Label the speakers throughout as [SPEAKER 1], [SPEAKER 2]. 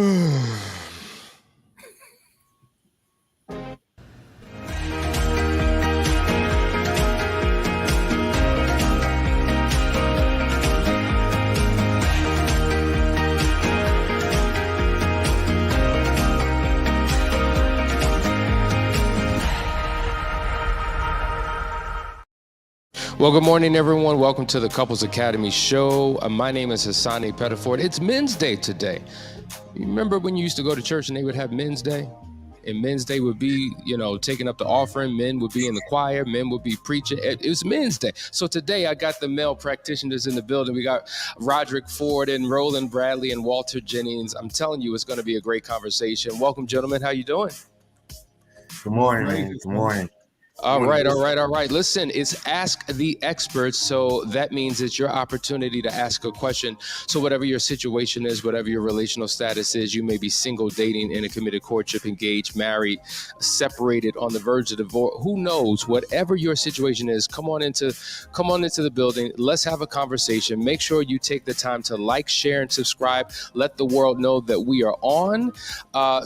[SPEAKER 1] Well, good morning, everyone. Welcome to the Couples Academy show. My name is Hassani Pettiford. It's Men's Day today. You remember when you used to go to church and they would have Men's Day? And Men's Day would be, taking up the offering. Men would be in the choir. Men would be preaching. It was Men's Day. So today I got the male practitioners in the building. We got Roderick Ford and Roland Bradley and Walter Jennings. I'm telling you, it's going to be a great conversation. Welcome, gentlemen. How you doing?
[SPEAKER 2] Good morning, man. Good morning.
[SPEAKER 1] All right. Listen, it's Ask the Experts. So that means it's your opportunity to ask a question. So whatever your situation is, whatever your relational status is, you may be single, dating, in a committed courtship, engaged, married, separated, on the verge of divorce. Who knows? Whatever your situation is, come on into the building. Let's have a conversation. Make sure you take the time to like, share, and subscribe. Let the world know that we are on,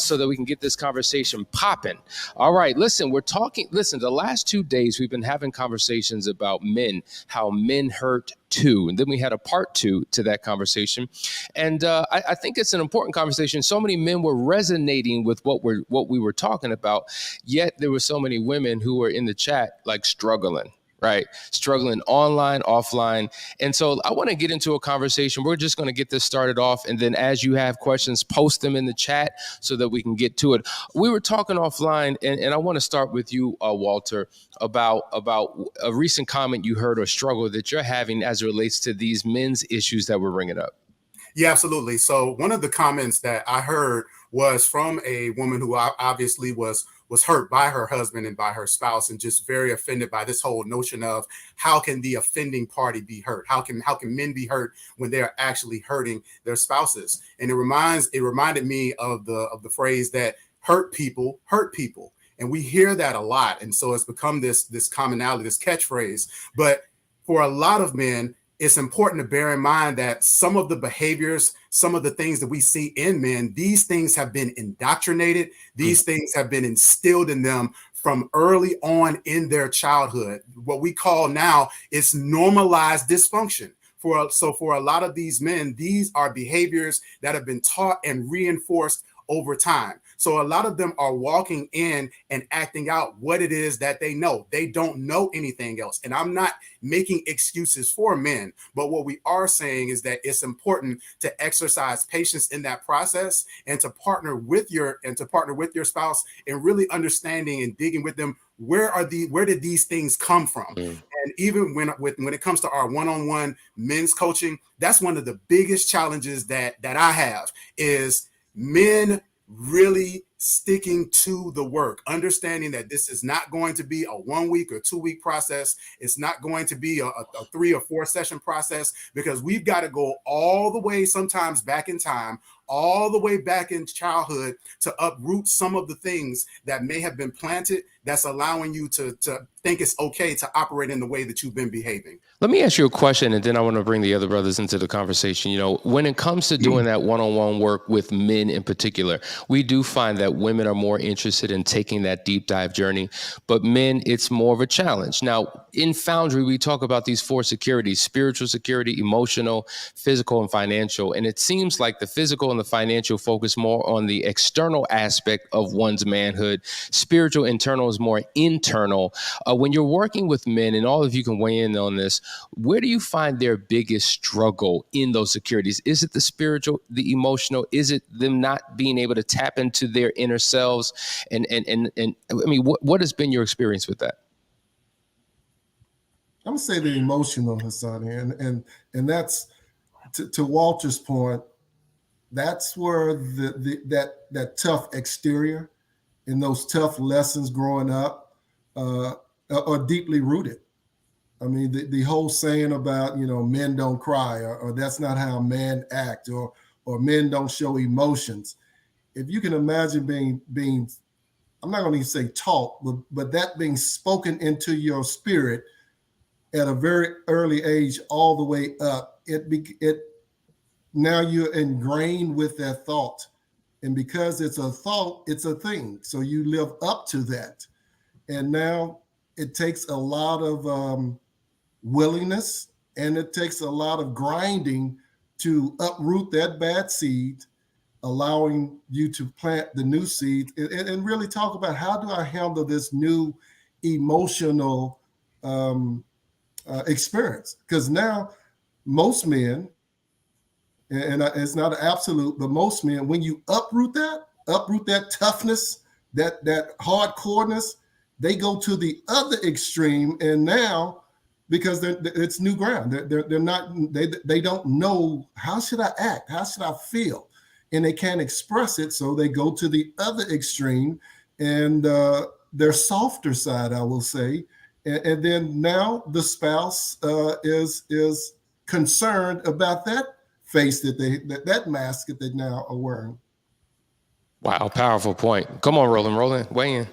[SPEAKER 1] so that we can get this conversation popping. All right. Listen, the last 2 days we've been having conversations about men, how men hurt too. And then we had a part 2 to that conversation. And I think it's an important conversation. So many men were resonating with what we were talking about, yet there were so many women who were in the chat like struggling. Right. Struggling online, offline. And so I want to get into a conversation. We're just going to get this started off. And then as you have questions, post them in the chat so that we can get to it. We were talking offline, and I want to start with you, Walter, about a recent comment you heard or struggle that you're having as it relates to these men's issues that we're bringing up.
[SPEAKER 3] Yeah, absolutely. So one of the comments that I heard was from a woman who obviously was hurt by her husband and by her spouse, and just very offended by this whole notion of how can the offending party be hurt? How can men be hurt when they are actually hurting their spouses? And it reminded me of the phrase that hurt people. And we hear that a lot. And so it's become this commonality, this catchphrase. But for a lot of men, it's important to bear in mind that some of the behaviors, some of the things that we see in men, these things have been indoctrinated. These things have been instilled in them from early on in their childhood. What we call now is normalized dysfunction. For a lot of these men, these are behaviors that have been taught and reinforced over time. So a lot of them are walking in and acting out what it is that they know. They don't know anything else. And I'm not making excuses for men, but what we are saying is that it's important to exercise patience in that process and to partner with your spouse in really understanding and digging with them. Where did these things come from? And even when it comes to our one-on-one men's coaching, that's one of the biggest challenges that I have is men really sticking to the work, understanding that this is not going to be a 1 week or 2 week process. It's not going to be a 3 or 4 session process, because we've got to go all the way, sometimes back in time, all the way back in childhood, to uproot some of the things that may have been planted that's allowing you to think it's okay to operate in the way that you've been behaving.
[SPEAKER 1] Let me ask you a question, and then I want to bring the other brothers into the conversation. When it comes to doing that one-on-one work with men in particular, we do find that women are more interested in taking that deep dive journey, but men, it's more of a challenge. Now, in Foundry, we talk about these 4 securities: spiritual security, emotional, physical, and financial. And it seems like the physical and the financial focus more on the external aspect of one's manhood. Spiritual, internal is more internal. When you're working with men, and all of you can weigh in on this, where do you find their biggest struggle in those securities? Is it the spiritual, the emotional? Is it them not being able to tap into their inner selves? And I mean, what has been your experience with that?
[SPEAKER 4] I'm gonna say the emotional, Hassani, and that's to Walter's point. That's where that tough exterior and those tough lessons growing up are deeply rooted. I mean, the whole saying about, men don't cry, or that's not how men act, or men don't show emotions. If you can imagine being I'm not going to say taught, but that being spoken into your spirit at a very early age, all the way up, now you're ingrained with that thought And because it's a thought, it's a thing. So you live up to that. And now it takes a lot of willingness, and it takes a lot of grinding to uproot that bad seed, allowing you to plant the new seed, and really talk about, how do I handle this new emotional experience? Because now most men, and it's not an absolute, but most men, when you uproot that toughness, that hardcoreness, they go to the other extreme. And now, because it's new ground, they're not, they don't know, how should I act, how should I feel, and they can't express it, so they go to the other extreme, and their softer side, I will say, and then now the spouse is concerned about that face that mask that they now are wearing.
[SPEAKER 1] Wow, powerful point. Come on, Roland, weigh in.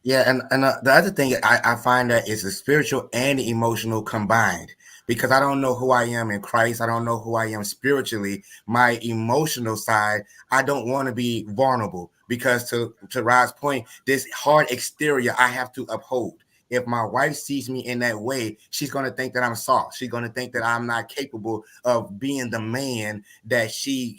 [SPEAKER 2] Yeah, and the other thing I find that is the spiritual and the emotional combined, because I don't know who I am in Christ. I don't know who I am spiritually. My emotional side, I don't want to be vulnerable, because to Rod's point, this hard exterior I have to uphold. If my wife sees me in that way, she's going to think that I'm soft. She's going to think that I'm not capable of being the man that she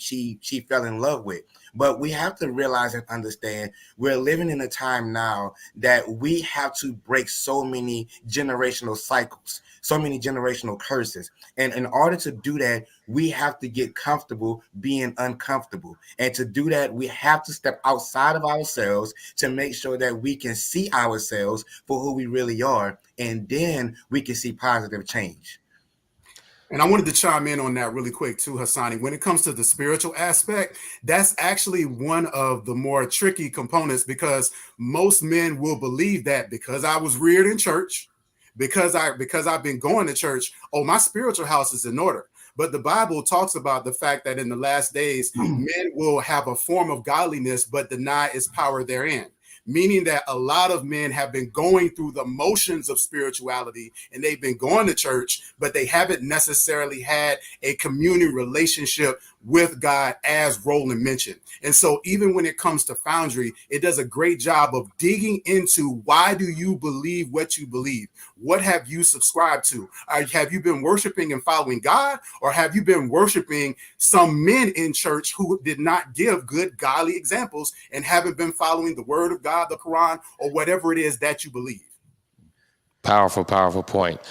[SPEAKER 2] fell in love with. But we have to realize and understand we're living in a time now that we have to break so many generational cycles, so many generational curses. And in order to do that, we have to get comfortable being uncomfortable. And to do that, we have to step outside of ourselves to make sure that we can see ourselves for who we really are. And then we can see positive change.
[SPEAKER 3] And I wanted to chime in on that really quick too, Hassani. When it comes to the spiritual aspect, that's actually one of the more tricky components, because most men will believe that because I was reared in church, because I've been going to church, oh, my spiritual house is in order. But the Bible talks about the fact that in the last days, men will have a form of godliness, but deny its power therein. Meaning that a lot of men have been going through the motions of spirituality, and they've been going to church, but they haven't necessarily had a communion relationship with God, as Roland mentioned. And so even when it comes to Foundry, it does a great job of digging into, why do you believe what you believe? What have you subscribed to? Have you been worshiping and following God, or have you been worshiping some men in church who did not give good godly examples and haven't been following the word of God, the Quran, or whatever it is that you believe?
[SPEAKER 1] Powerful point.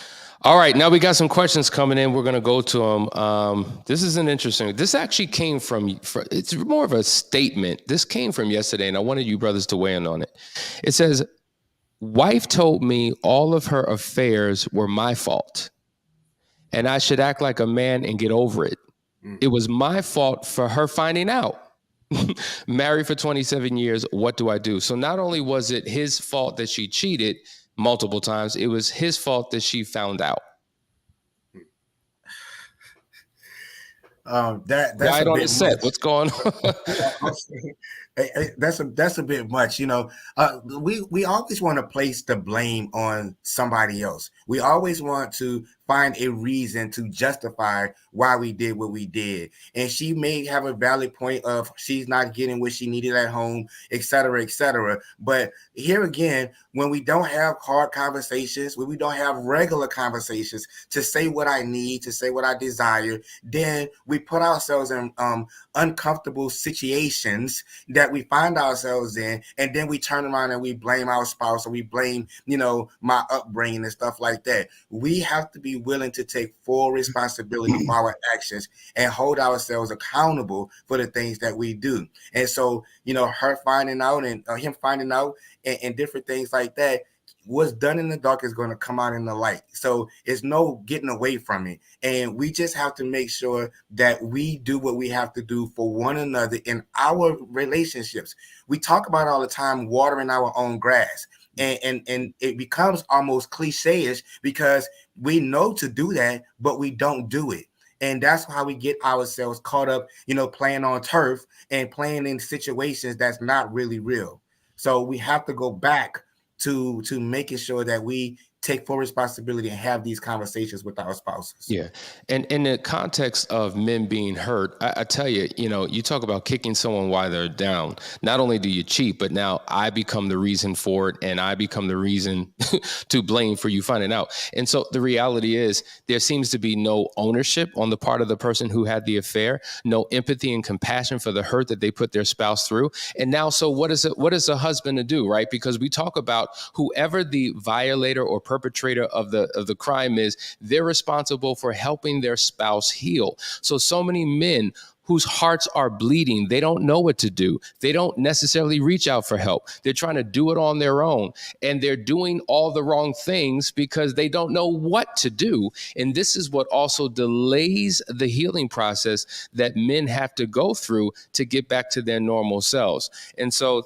[SPEAKER 1] All right, now we got some questions coming in. We're going to go to them. This is an interesting. This actually came from. It's more of a statement. This came from yesterday, and I wanted you brothers to weigh in on it. It says, "Wife told me all of her affairs were my fault, and I should act like a man and get over it. It was my fault for her finding out. Married for 27 years. What do I do?" So not only was it his fault that she cheated multiple times, it was his fault that she found out.
[SPEAKER 2] That's
[SPEAKER 1] right
[SPEAKER 2] a
[SPEAKER 1] on
[SPEAKER 2] bit
[SPEAKER 1] the set.
[SPEAKER 2] much.
[SPEAKER 1] What's going on?
[SPEAKER 2] That's a bit much. We always want to place the blame on somebody else. We always want to find a reason to justify why we did what we did. And she may have a valid point of she's not getting what she needed at home, et cetera, et cetera. But here again, when we don't have hard conversations, when we don't have regular conversations to say what I need, to say what I desire, then we put ourselves in uncomfortable situations that we find ourselves in, and then we turn around and we blame our spouse, or we blame, my upbringing and stuff like that. We have to be willing to take full responsibility for our actions and hold ourselves accountable for the things that we do. And so, her finding out and him finding out and different things like that, what's done in the dark is going to come out in the light. So it's no getting away from it. And we just have to make sure that we do what we have to do for one another in our relationships. We talk about all the time watering our own grass. And it becomes almost cliche-ish because we know to do that, but we don't do it. And that's how we get ourselves caught up, playing on turf and playing in situations that's not really real. So we have to go back to making sure that we take full responsibility and have these conversations with our spouses.
[SPEAKER 1] Yeah. And in the context of men being hurt, I tell you, you talk about kicking someone while they're down. Not only do you cheat, but now I become the reason for it, and I become the reason to blame for you finding out. And so the reality is there seems to be no ownership on the part of the person who had the affair, no empathy and compassion for the hurt that they put their spouse through. And now, so what is a husband to do, right? Because we talk about whoever the violator or perpetrator of the crime is, they're responsible for helping their spouse heal. So many men whose hearts are bleeding, they don't know what to do. They don't necessarily reach out for help. They're trying to do it on their own, and they're doing all the wrong things because they don't know what to do. And this is what also delays the healing process that men have to go through to get back to their normal selves. And so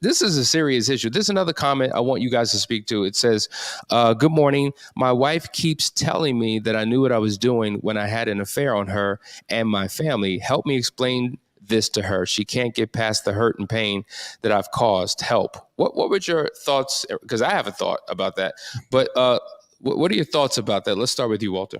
[SPEAKER 1] this is a serious issue. There's another comment I want you guys to speak to. It says, good morning. My wife keeps telling me that I knew what I was doing when I had an affair on her and my family. Help me explain this to her. She can't get past the hurt and pain that I've caused. Help. What were your thoughts? Because I have a thought about that. But what are your thoughts about that? Let's start with you, Walter.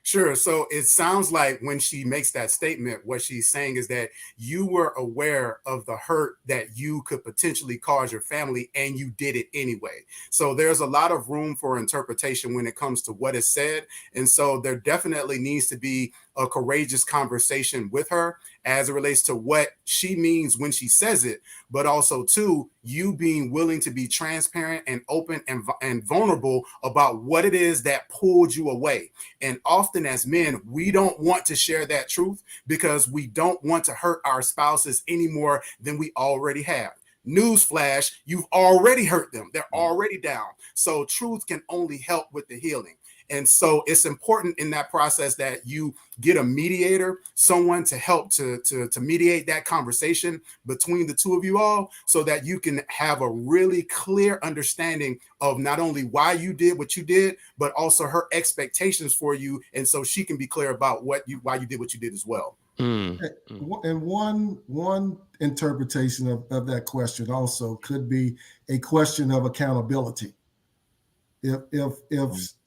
[SPEAKER 3] Sure. So it sounds like when she makes that statement, what she's saying is that you were aware of the hurt that you could potentially cause your family, and you did it anyway. So there's a lot of room for interpretation when it comes to what is said. And so there definitely needs to be a courageous conversation with her as it relates to what she means when she says it, but also too, you being willing to be transparent and open and vulnerable about what it is that pulled you away. And often as men, we don't want to share that truth because we don't want to hurt our spouses any more than we already have. Newsflash, you've already hurt them. They're already down. So truth can only help with the healing. And so it's important in that process that you get a mediator, someone to help to mediate that conversation between the two of you all, so that you can have a really clear understanding of not only why you did what you did, but also her expectations for you. And so she can be clear about why you did what you did as well.
[SPEAKER 4] And one interpretation of that question also could be a question of accountability.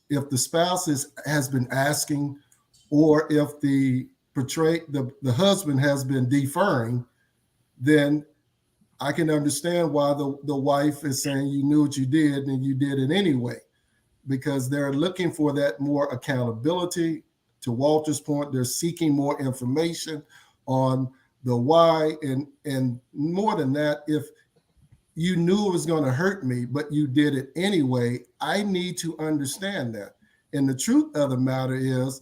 [SPEAKER 4] If the spouse has been asking, or if the husband has been deferring, then I can understand why the wife is saying you knew what you did and you did it anyway, because they're looking for that more accountability. To Walter's point, they're seeking more information on the why, and more than that, if you knew it was going to hurt me, but you did it anyway, I need to understand that. And the truth of the matter is,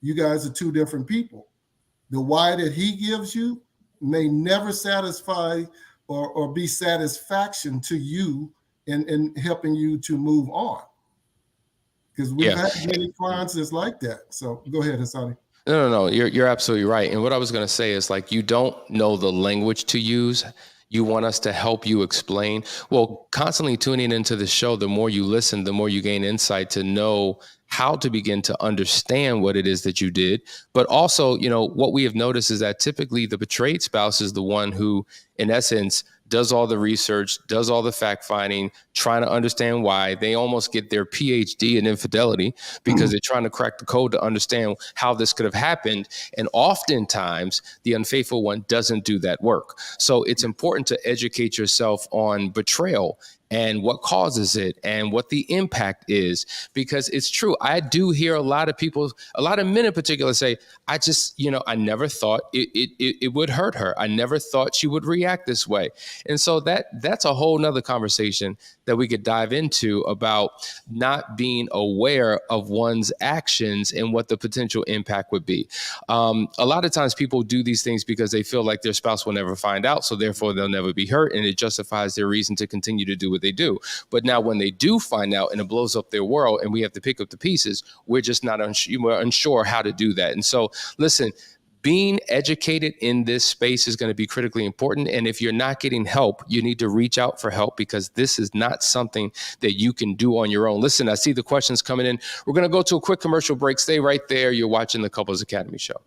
[SPEAKER 4] you guys are two different people. The why that he gives you may never satisfy or be satisfaction to you in helping you to move on. Because we've had many clients that's like that. So go ahead, Hassani.
[SPEAKER 1] No. You're absolutely right. And what I was going to say is, like, you don't know the language to use. You want us to help you explain. Well, constantly tuning into the show, the more you listen, the more you gain insight to know how to begin to understand what it is that you did. But also, what we have noticed is that typically the betrayed spouse is the one who, in essence, does all the research, does all the fact finding, trying to understand why. They almost get their PhD in infidelity because they're trying to crack the code to understand how this could have happened. And oftentimes the unfaithful one doesn't do that work. So it's important to educate yourself on betrayal and what causes it and what the impact is, because it's true. I do hear a lot of people, a lot of men in particular, say, I just, I never thought it would hurt her. I never thought she would react this way. And so that's a whole nother conversation that we could dive into about not being aware of one's actions and what the potential impact would be. A lot of times people do these things because they feel like their spouse will never find out, so therefore they'll never be hurt, and it justifies their reason to continue to do what they do. But now when they do find out and it blows up their world and we have to pick up the pieces, we're just not we're unsure how to do that. And so, listen, being educated in this space is going to be critically important. And if you're not getting help, you need to reach out for help, because this is not something that you can do on your own. Listen, I see the questions coming in. We're going to go to a quick commercial break. Stay right there. You're watching the Couples Academy Show.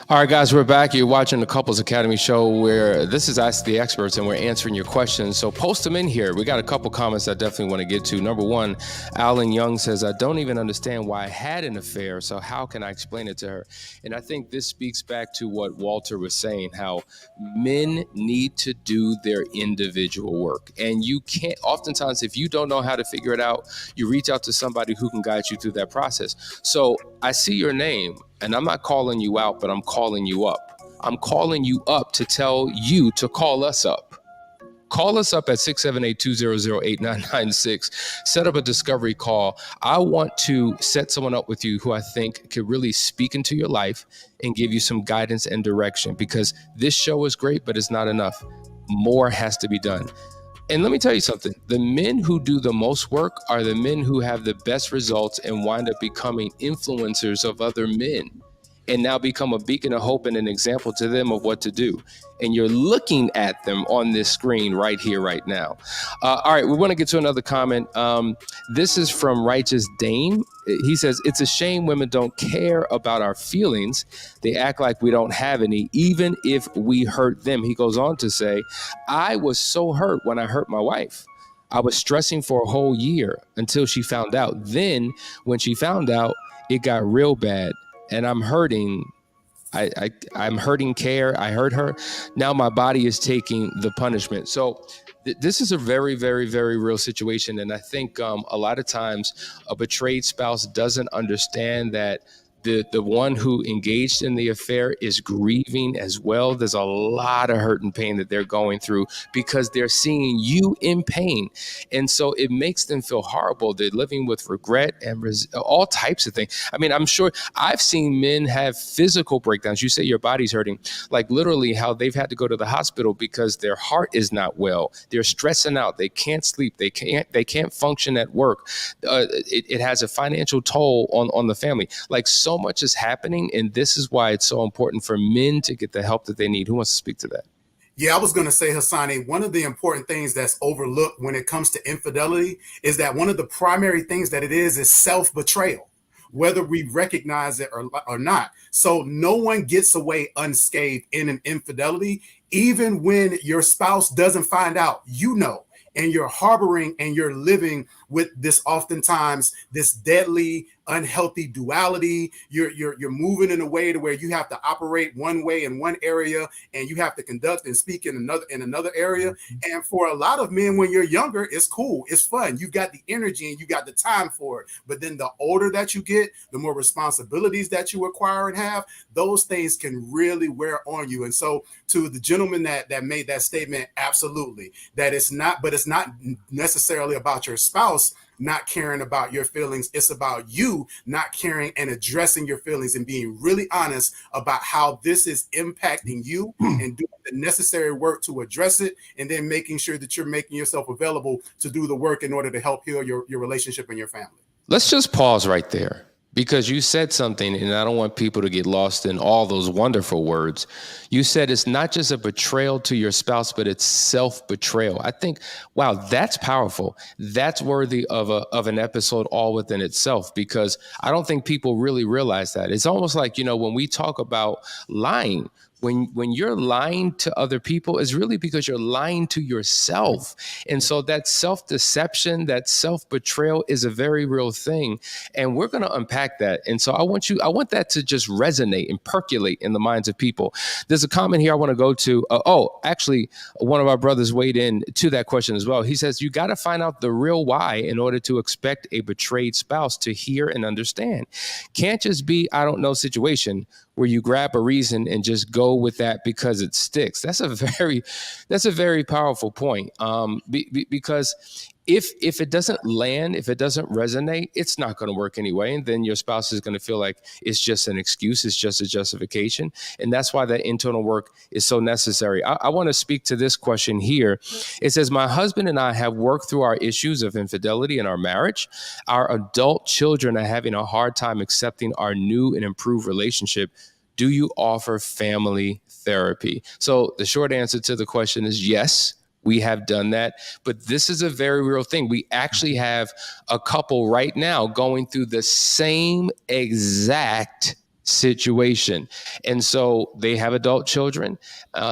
[SPEAKER 1] All right, guys, we're back. You're watching the Couples Academy show where this is Ask the Experts and we're answering your questions. So post them in here. We got a couple comments I definitely want to get to. Number one, Alan Young says, I don't even understand why I had an affair, so how can I explain it to her? And I think this speaks back to what Walter was saying, how men need to do their individual work. And you can't, oftentimes, if you don't know how to figure it out, you reach out to somebody who can guide you through that process. So I see your name. And I'm not calling you out, but I'm calling you up. I'm calling you up to tell you to call us up. Call us up at 678-200-8996. Set up a discovery call. I want to set someone up with you who I think could really speak into your life and give you some guidance and direction, because this show is great, but it's not enough. More has to be done. And let me tell you something. The men who do the most work are the men who have the best results and wind up becoming influencers of other men and now become a beacon of hope and an example to them of what to do. And you're looking at them on this screen right here, right now. All right, we want to get to another comment. This is from Righteous Dame. He says, it's a shame women don't care about our feelings. They act like we don't have any, even if we hurt them. He goes on to say, I was so hurt when I hurt my wife. I was stressing for a whole year until she found out. Then when she found out, it got real bad. And I'm hurting. I'm hurting care. I hurt her. Now my body is taking the punishment. So this is a very, very, very real situation. And I think a lot of times a betrayed spouse doesn't understand that the one who engaged in the affair is grieving as well. There's a lot of hurt and pain that they're going through because they're seeing you in pain. And so it makes them feel horrible. They're living with regret and all types of things. I mean, I'm sure I've seen men have physical breakdowns. You say your body's hurting, like literally how they've had to go to the hospital because their heart is not well. They're stressing out. They can't sleep. They can't function at work. It has a financial toll on the family. Like so much is happening, and this is why it's so important for men to get the help that they need. Who wants to speak to that?
[SPEAKER 3] Yeah, I was going to say, Hassani, one of the important things that's overlooked when it comes to infidelity is that one of the primary things that it is self-betrayal, whether we recognize it or not. So no one gets away unscathed in an infidelity, even when your spouse doesn't find out, and you're harboring and you're living with this oftentimes this deadly unhealthy duality. You're moving in a way to where you have to operate one way in one area and you have to conduct and speak in another area. And for a lot of men, when you're younger, it's cool, it's fun, you got the energy and you got the time for it. But then the older that you get, the more responsibilities that you acquire and have, those things can really wear on you. And so to the gentleman that made that statement, absolutely, that it's not necessarily about your spouse not caring about your feelings. It's about you not caring and addressing your feelings and being really honest about how this is impacting you and doing the necessary work to address it, and then making sure that you're making yourself available to do the work in order to help heal your relationship and your family.
[SPEAKER 1] Let's just pause right there, because you said something, and I don't want people to get lost in all those wonderful words. You said it's not just a betrayal to your spouse, but it's self-betrayal. I think, wow, that's powerful. That's worthy of an episode all within itself, because I don't think people really realize that. It's almost like, when we talk about lying, when you're lying to other people, is really because you're lying to yourself. And so that self-deception, that self-betrayal is a very real thing. And we're going to unpack that. And so I want that to just resonate and percolate in the minds of people. There's a comment here I want to go to. Actually, one of our brothers weighed in to that question as well. He says, you got to find out the real why in order to expect a betrayed spouse to hear and understand. Can't just be, I don't know situation where you grab a reason and just go with that because it sticks. That's a very powerful point. Because if it doesn't land, if it doesn't resonate, it's not going to work anyway. And then your spouse is going to feel like it's just an excuse, it's just a justification. And that's why that internal work is so necessary. I want to speak to this question here. It says, my husband and I have worked through our issues of infidelity in our marriage. Our adult children are having a hard time accepting our new and improved relationship. Do you offer family therapy? So the short answer to the question is yes. We have done that, but this is a very real thing. We actually have a couple right now going through the same exact situation. And so they have adult children.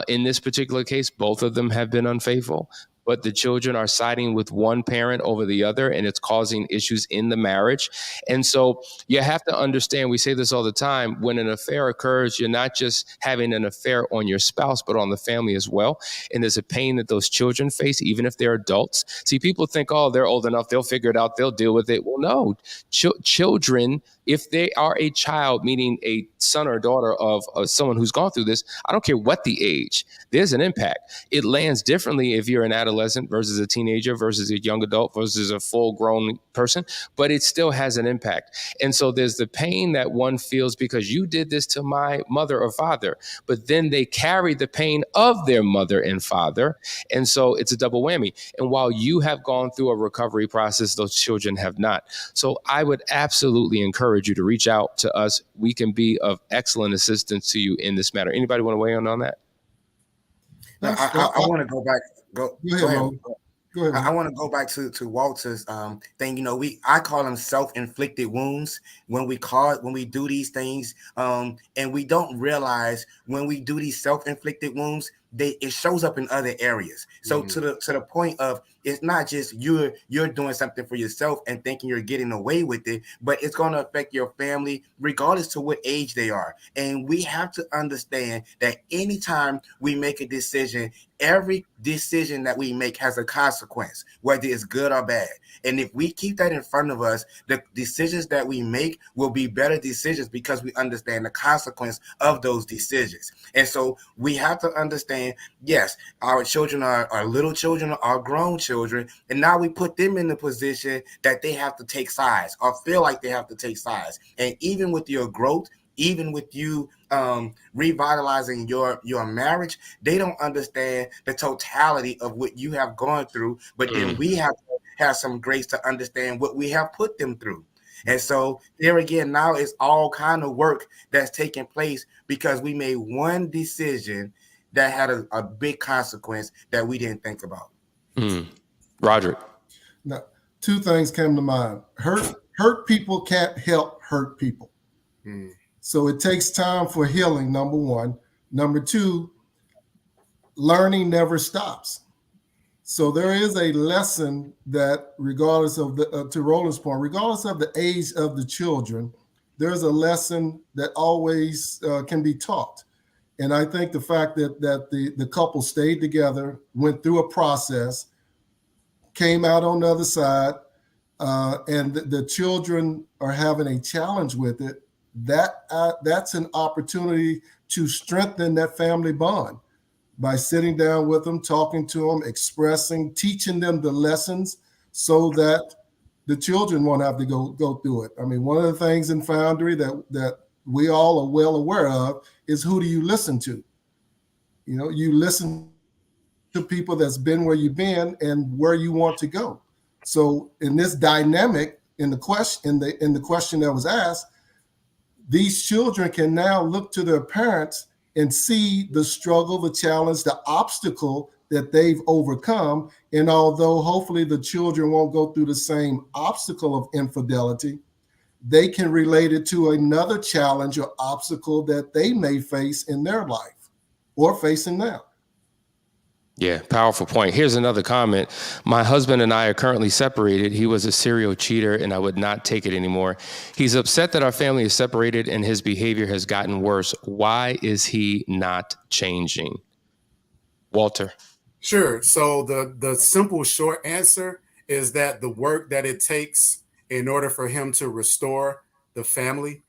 [SPEAKER 1] In this particular case, both of them have been unfaithful, but the children are siding with one parent over the other, and it's causing issues in the marriage. And so you have to understand, we say this all the time, when an affair occurs, you're not just having an affair on your spouse, but on the family as well. And there's a pain that those children face, even if they're adults. See, people think, oh, they're old enough, they'll figure it out, they'll deal with it. Well, no, children, if they are a child, meaning a son or daughter of someone who's gone through this, I don't care what the age, there's an impact. It lands differently if you're an adolescent versus a teenager versus a young adult versus a full-grown person, but it still has an impact. And so there's the pain that one feels because you did this to my mother or father, but then they carry the pain of their mother and father. And so it's a double whammy. And while you have gone through a recovery process, those children have not. So I would absolutely encourage you to reach out to us. We can be of excellent assistance to you in this matter. Anybody want to weigh in on that?
[SPEAKER 2] I want to go back. Go ahead.
[SPEAKER 4] Go ahead.
[SPEAKER 2] I want to go back to Walter's thing. You know, I call them self-inflicted wounds when we do these things, and we don't realize when we do these self-inflicted wounds, it shows up in other areas. So to the point of, it's not just you're doing something for yourself and thinking you're getting away with it, but it's going to affect your family regardless to what age they are. And we have to understand that anytime we make a decision, every decision that we make has a consequence, whether it's good or bad. And if we keep that in front of us, the decisions that we make will be better decisions because we understand the consequence of those decisions. And so we have to understand, yes, our children are little children, are grown children, and now we put them in the position that they have to take sides or feel like they have to take sides. And even with your growth, even with you revitalizing your marriage, they don't understand the totality of what you have gone through. But then we have to have some grace to understand what we have put them through. And so there again, now it's all kind of work that's taking place because we made one decision that had a big consequence that we didn't think about.
[SPEAKER 1] Roderick.
[SPEAKER 4] Now, two things came to mind. Hurt people can't help hurt people. So it takes time for healing, number one. Number two, learning never stops. So there is a lesson that regardless of to Roland's point, regardless of the age of the children, there's a lesson that always can be taught. And I think the fact that the couple stayed together, went through a process, came out on the other side, and the children are having a challenge with it, that's an opportunity to strengthen that family bond by sitting down with them, talking to them, expressing, teaching them the lessons so that the children won't have to go through it. I mean, one of the things in Foundry that we all are well aware of is, who do you listen to? You know, you listen to people that's been where you've been and where you want to go. So in this dynamic, in the question that was asked, these children can now look to their parents and see the struggle, the challenge, the obstacle that they've overcome. And although hopefully the children won't go through the same obstacle of infidelity, they can relate it to another challenge or obstacle that they may face in their life. or facing now.
[SPEAKER 1] Yeah, powerful point. Here's another comment. My husband and I are currently separated. He was a serial cheater and I would not take it anymore. He's upset that our family is separated and his behavior has gotten worse. Why is he not changing? Walter.
[SPEAKER 3] Sure. So the simple short answer is that the work that it takes in order for him to restore the family,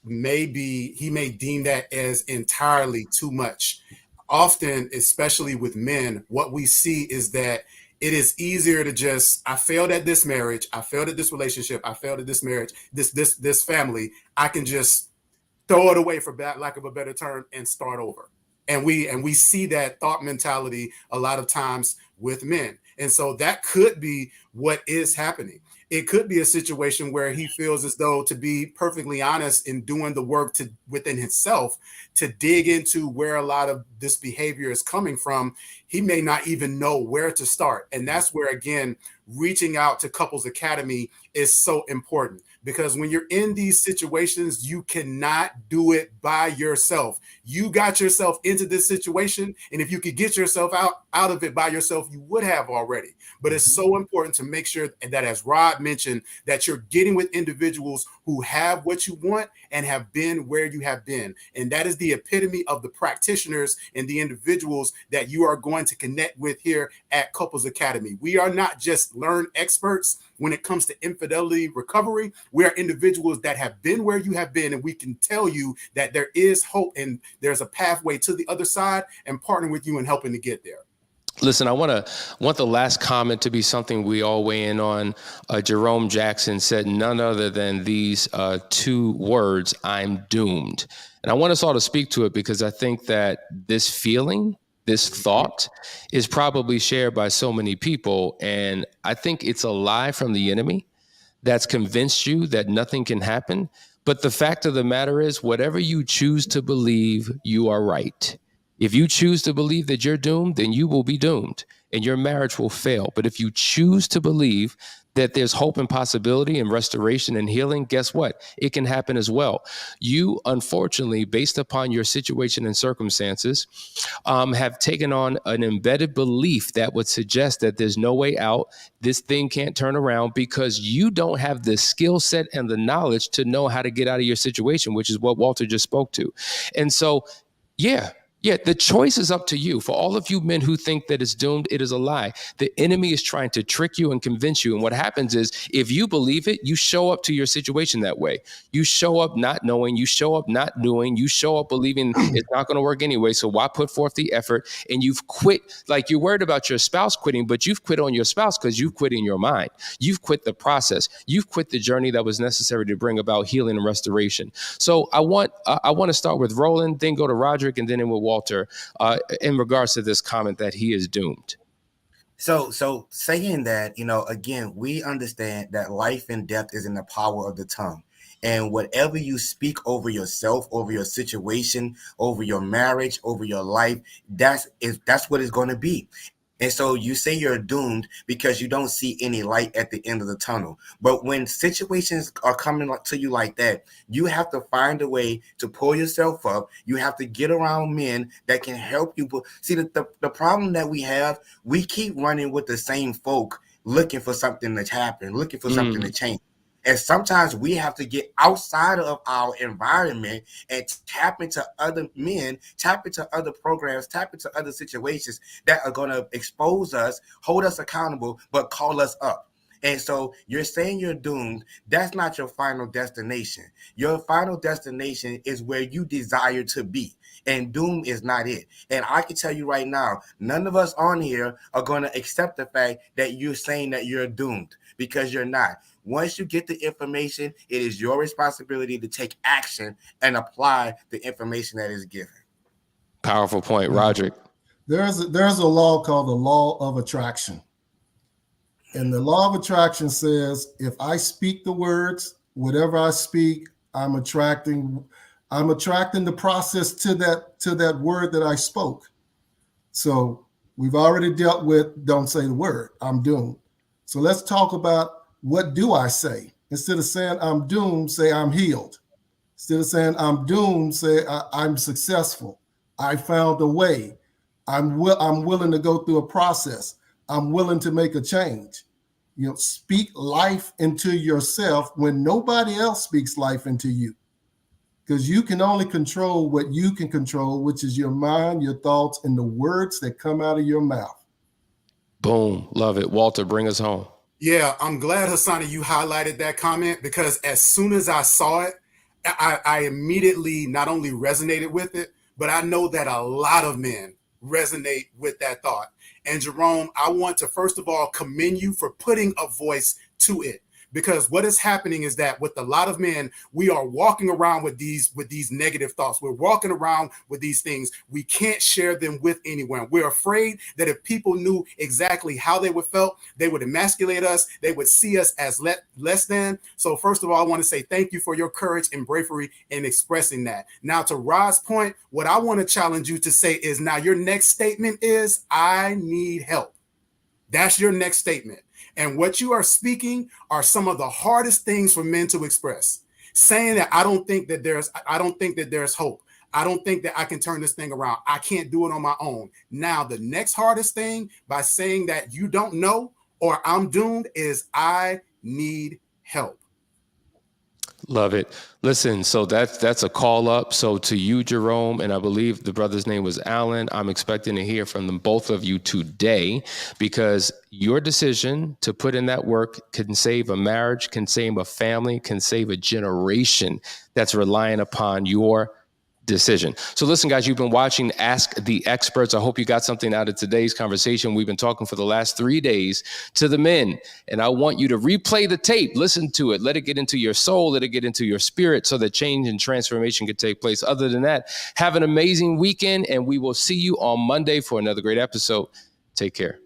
[SPEAKER 3] he may deem that as entirely too much. Often, especially with men, what we see is that it is easier to just, I failed at this marriage, I failed at this relationship, I failed at this marriage, this family. I can just throw it away, for lack of a better term, and start over. And we see that thought mentality a lot of times with men. And so that could be what is happening. It could be a situation where he feels as though, to be perfectly honest, in doing the work within himself to dig into where a lot of this behavior is coming from, he may not even know where to start. And that's where, again, reaching out to Couples Academy is so important, because when you're in these situations, you cannot do it by yourself. You got yourself into this situation, and if you could get yourself out of it by yourself, you would have already. But it's so important to make sure that, as Rod mentioned, that you're getting with individuals who have what you want and have been where you have been. And that is the epitome of the practitioners and the individuals that you are going to connect with here at Couples Academy. We are not just learn experts when it comes to infidelity recovery. We are individuals that have been where you have been, and we can tell you that there is hope and there's a pathway to the other side, and partner with you in helping to get there.
[SPEAKER 1] Listen, I want the last comment to be something we all weigh in on. Jerome Jackson said none other than these two words, "I'm doomed." And I want us all to speak to it, because I think that this feeling, this thought, is probably shared by so many people. And I think it's a lie from the enemy that's convinced you that nothing can happen. But the fact of the matter is, whatever you choose to believe, you are right. If you choose to believe that you're doomed, then you will be doomed and your marriage will fail. But if you choose to believe that there's hope and possibility and restoration and healing, guess what? It can happen as well. You, unfortunately, based upon your situation and circumstances, have taken on an embedded belief that would suggest that there's no way out. This thing can't turn around, because you don't have the skill set and the knowledge to know how to get out of your situation, which is what Walter just spoke to. And so, yeah, the choice is up to you. For all of you men who think that it's doomed, it is a lie. The enemy is trying to trick you and convince you. And what happens is, if you believe it, you show up to your situation that way. You show up not knowing, you show up not doing, you show up believing it's not going to work anyway. So why put forth the effort? And you've quit. Like, you're worried about your spouse quitting, but you've quit on your spouse because you've quit in your mind. You've quit the process. You've quit the journey that was necessary to bring about healing and restoration. So I want to start with Roland, then go to Roderick, and then in with Walter, in regards to this comment that he is doomed.
[SPEAKER 2] So saying that, again, we understand that life and death is in the power of the tongue. And whatever you speak over yourself, over your situation, over your marriage, over your life, that's what it's going to be. And so you say you're doomed because you don't see any light at the end of the tunnel. But when situations are coming to you like that, you have to find a way to pull yourself up. You have to get around men that can help you. See, the problem that we have, we keep running with the same folk, looking for something to happen, looking for something to change. And sometimes we have to get outside of our environment and tap into other men, tap into other programs, tap into other situations that are going to expose us, hold us accountable, but call us up. And so you're saying you're doomed. That's not your final destination. Your final destination is where you desire to be. And doom is not it. And I can tell you right now, none of us on here are going to accept the fact that you're saying that you're doomed, because you're not. Once you get the information, it is your responsibility to take action and apply the information that is given.
[SPEAKER 1] Powerful point, Roderick.
[SPEAKER 4] There's a law called the law of attraction. And the law of attraction says, if I speak the words, whatever I speak, I'm attracting the process to that word that I spoke. So we've already dealt with, don't say the word, I'm doomed. So let's talk about, what do I say? Instead of saying I'm doomed, say I'm healed. Instead of saying I'm doomed, say I'm successful, I found a way. I'm willing to go through a process. I'm willing to make a change. You know, speak life into yourself when nobody else speaks life into you. Because you can only control what you can control, which is your mind, your thoughts, and the words that come out of your mouth.
[SPEAKER 1] Boom. Love it. Walter, bring us home.
[SPEAKER 3] Yeah, I'm glad, Hassani, you highlighted that comment, because as soon as I saw it, I immediately not only resonated with it, but I know that a lot of men resonate with that thought. And Jerome, I want to first of all commend you for putting a voice to it. Because what is happening is that with a lot of men, we are walking around with these negative thoughts. We're walking around with these things. We can't share them with anyone. We're afraid that if people knew exactly how they would felt, they would emasculate us. They would see us as less than. So first of all, I want to say thank you for your courage and bravery in expressing that. Now, to Rod's point, what I want to challenge you to say is, now your next statement is, I need help. That's your next statement. And what you are speaking are some of the hardest things for men to express. Saying that I don't think that there's hope. I don't think that I can turn this thing around. I can't do it on my own. Now, the next hardest thing, by saying that you don't know or I'm doomed, is I need help.
[SPEAKER 1] Love it. Listen, so that's a call up. So to you, Jerome, and I believe the brother's name was Alan, I'm expecting to hear from them, both of you today, because your decision to put in that work can save a marriage, can save a family, can save a generation that's relying upon your decision. So listen, guys, you've been watching Ask the Experts. I hope you got something out of today's conversation. We've been talking for the last 3 days to the men, and I want you to replay the tape, listen to it, let it get into your soul, let it get into your spirit, so that change and transformation can take place. Other than that, have an amazing weekend, and we will see you on Monday for another great episode. Take care.